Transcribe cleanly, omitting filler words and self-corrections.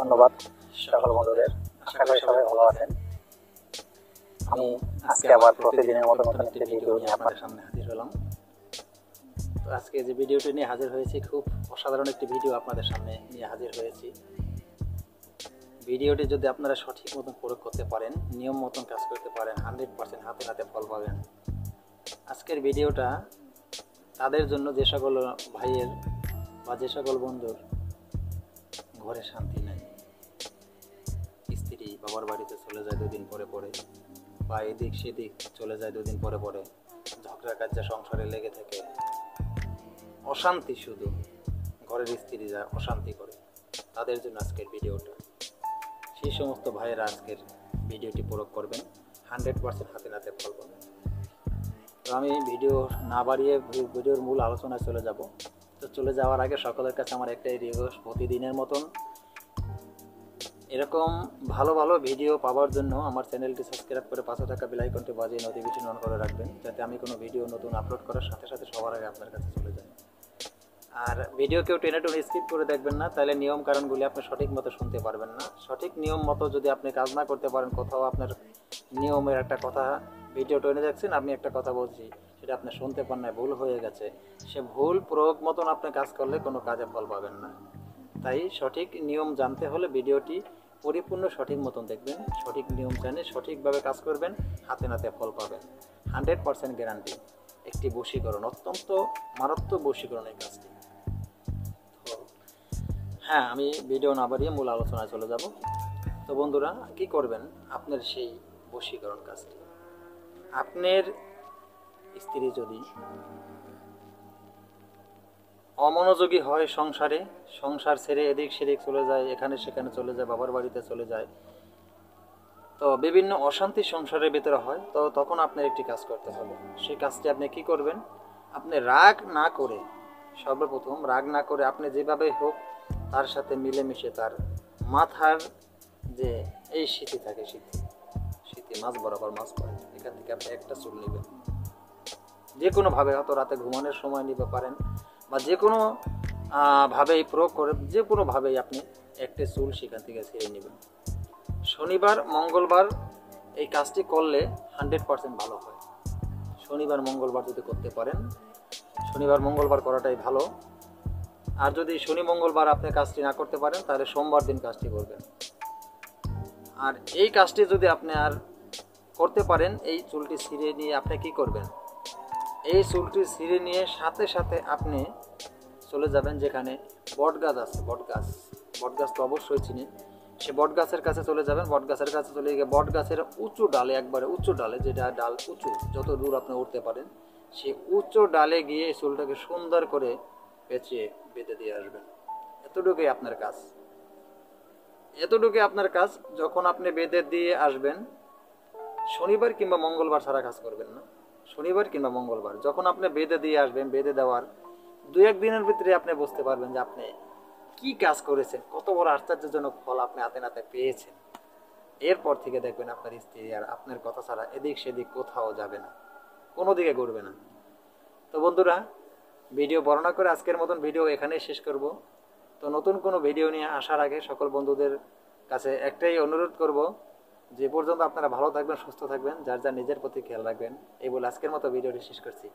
ধন্যবাদ সকল বন্ধুদের। আশা করি সবাই ভালো আছেন। আমি আজকে আবার প্রতিদিনের মতো নতুন একটি ভিডিও নিয়ে আপনাদের সামনে হাজির হলাম। তো আজকে যে ভিডিওটি নিয়ে হাজির হয়েছি, খুব অসাধারণ একটি ভিডিও আপনাদের সামনে নিয়ে হাজির হয়েছি। ভিডিওটি যদি আপনারা সঠিক মতন প্রয়োগ করতে পারেন, নিয়ম মতন কাজ করতে পারেন, 100% হাতে নাতে ফল পাবেন। আজকের ভিডিওটা তাদের জন্য যে সকল ভাইয়ের বা যে সকল বন্ধুর ঘরে শান্তি নাই, স্ত্রী বাবার বাড়িতে চলে যায় দুদিন পরে পরে, বা এদিক সেদিক চলে যায় দুদিন পরে পরে, ঝগড়া কাজা সংসারে লেগে থাকে, অশান্তি, শুধু ঘরের স্ত্রী যা অশান্তি করে, তাদের জন্য আজকের ভিডিওটা। সেই সমস্ত ভাইয়েরা আজকের ভিডিওটি প্রয়োগ করবেন, 100% হাতে নাতে ফল পাবেন। তো আমি ভিডিও না বাড়িয়ে ভিডিওর মূল আলোচনায় চলে যাব। তো চলে যাওয়ার আগে সকলের কাছে আমার একটাই রিকোয়েস্ট, প্রতিদিনের মতন এরকম ভালো ভালো ভিডিও পাওয়ার জন্য আমার চ্যানেলটি সাবস্ক্রাইব করে পাশে থাকা বেল আইকনটি বাজিয়ে নোটিফিকেশন অন করে রাখবেন, যাতে আমি কোনো ভিডিও নতুন আপলোড করার সাথে সাথে সবার আগে আপনার কাছে চলে যায়। আর ভিডিও কেউ টেনে টেনে স্কিপ করে দেখবেন না, তাহলে নিয়ম কারণগুলি আপনি সঠিক মতো শুনতে পারবেন না। সঠিক নিয়ম মতো যদি আপনি কাজ না করতে পারেন, কোথাও আপনার নিয়মের একটা কথা ভিডিও টেনে দেখছেন, আমি একটা কথা বলছি, সেটা আপনি শুনতে পান না, ভুল হয়ে গেছে, সে ভুল প্রয়োগ মতন আপনি কাজ করলে কোনো কাজে ফল পাবেন না। তাই সঠিক নিয়ম জানতে হলে ভিডিওটি পরিপূর্ণ সঠিক মতন দেখবেন, সঠিক নিয়ম জানে সঠিকভাবে কাজ করবেন, হাতে নাতে ফল পাবেন, 100% গ্যারান্টি। একটি বশীকরণ, অত্যন্ত মারাত্মক বশীকরণ এই কাজটি। হ্যাঁ, আমি ভিডিও না বাড়িয়ে মূল আলোচনায় চলে যাব। তো বন্ধুরা, কি করবেন আপনার সেই বশীকরণ কাজটি? আপনার স্ত্রী যদি অমনোযোগী হয় সংসারে, সংসার ছেড়ে এদিক সেদিক চলে যায়, এখানে সেখানে চলে যায়, বাবার বাড়িতে চলে যায়, তো বিভিন্ন অশান্তি সংসারের ভিতরে হয়, তো তখন আপনার একটি কাজ করতে হবে। সেই কাজটি আপনি কি করবেন? আপনি রাগ না করে, সর্বপ্রথম রাগ না করে, আপনি যেভাবে হোক তার সাথে মিলেমিশে, তার মাথার যে এই স্মৃতি থাকে, স্মৃতি মাছ বরাবর মাছ পড়ে, এখান থেকে আপনি একটা চুল নেবেন, যে কোনোভাবে, হয়তো রাতে ঘুমানোর সময় নিতে পারেন, বা যে কোনো ভাবেই প্রয়োগ করে, যে কোনোভাবেই আপনি একটা চুল সেখান থেকে ছেড়ে নেবেন। শনিবার মঙ্গলবার এই কাজটি করলে 100% ভালো হয়। শনিবার মঙ্গলবার যদি করতে পারেন, শনিবার মঙ্গলবার করাটাই ভালো। আর যদি শনি মঙ্গলবার আপনি কাজটি না করতে পারেন, তাহলে সোমবার দিন কাজটি করবেন। আর এই কাজটি যদি আপনি আর করতে পারেন, এই চুলটি ছিঁড়ে নিয়ে আপনি কি করবেন? এই চুলটি ছিঁড়ে নিয়ে সাথে সাথে আপনি চলে যাবেন যেখানে বট গাছ আছে, বট গাছ তো অবশ্যই চিনি, সে বট গাছের কাছে চলে যাবেন। বট গাছের কাছে চলে গিয়ে বট গাছের উঁচু ডালে, একবারে উঁচু ডালে, যেটা ডাল উঁচু, যত দূর আপনি উঠতে পারেন, সেই উঁচু ডালে গিয়ে চুলটাকে সুন্দর করে পেঁচিয়ে বেঁধে দিয়ে আসবেন। এতটুকুই আপনার কাজ, এতটুকুই আপনার কাজ। যখন আপনি বেঁধে দিয়ে আসবেন, শনিবার কিংবা মঙ্গলবার ছাড়া কাজ করবেন না। শনিবার কিংবা মঙ্গলবার যখন আপনি বেঁধে দিয়ে আসবেন, বেঁধে দেওয়ার 2-1 দিনের ভিতরে আপনি বুঝতে পারবেন যে আপনি কি কাজ করেছেন, কত বড় আশ্চর্যজনক ফল আপনি হাতে নাতে পেয়েছেন। এরপর থেকে দেখবেন আপনার স্ত্রী আর আপনার কথা ছাড়া এদিক সেদিক কোথাও যাবে না, কোনো দিকে ঘুরবে না। তো বন্ধুরা, ভিডিও বর্ণনা করে আজকের মতন ভিডিও এখানেই শেষ করব। তো নতুন কোনো ভিডিও নিয়ে আসার আগে সকল বন্ধুদের কাছে একটাই অনুরোধ করব, যে পর্যন্ত আপনারা ভালো থাকবেন, সুস্থ থাকবেন, যার যার নিজের প্রতি খেয়াল রাখবেন, এই বলে আজকের মতো ভিডিওটি শেষ করছি।